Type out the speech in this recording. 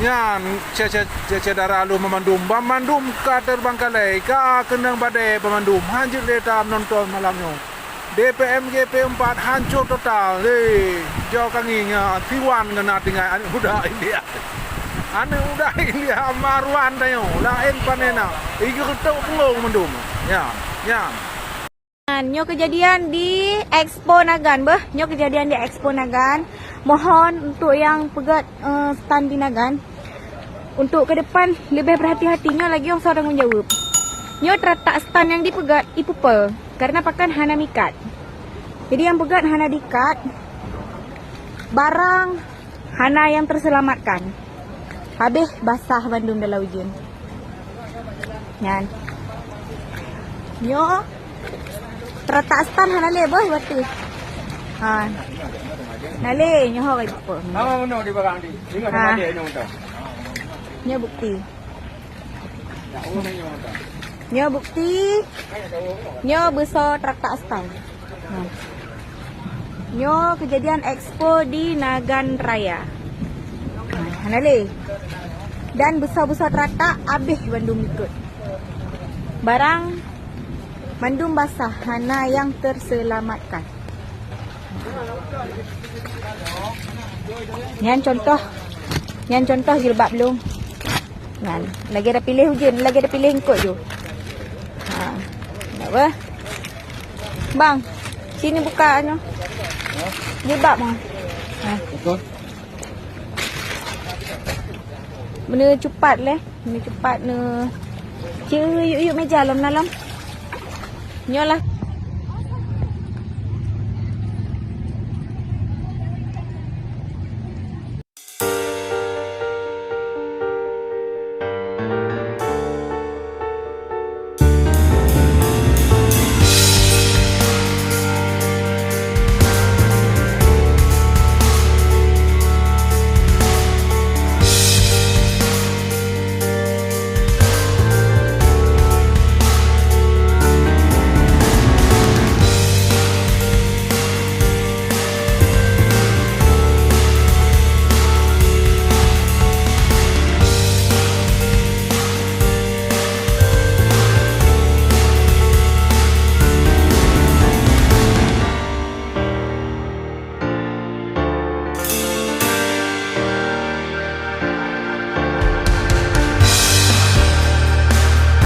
Nyan cedara lu memandum ka terbangkalai ka kendang badai pemandum hancur data menonton malamnya. DPM GP 4 hancur total. Jauh kanginya Tiwan kena tinggal udah India. Ane udah India Marwan tayo lain panena. Iku ketok pulung mendum. Ya. Nyo kejadian di Expo Nagan, Nyo kejadian di Expo Nagan. Mohon untuk yang pegat stand di Nagan, untuk ke depan lebih berhati-hatinya lagi yang saya menjawab. Nyo terletak stand yang dipegat ipupel karena pakan hana mikat. Jadi yang pegat hana dikat, barang hana yang terselamatkan. Habis basah Bandung dalam hujan. Nyan. Nyo terletak stand hana le boh batu. Ha. Nale nyo ho kay po. No, di barang di. Ingat ada nyo ta. Nyo bukti. Ya, nyo ta. Nyo bukti. Nyo besar terletak stand. Nyo kejadian Expo di Nagan Raya. Nale. Dan besar-besar terletak habis Bandung ikut. Barang mandum basah hana yang terselamatkan. Yang contoh jilbab belum. Kan, lagi ada pilih hujan, lagi ada pilih ikut je. Ha. Apa? Bang, sini buka anu. Jilbab mah. Ha. Betul. Benda cepat leh. Benda cepat ne. Yuk meja dalam. Nyolah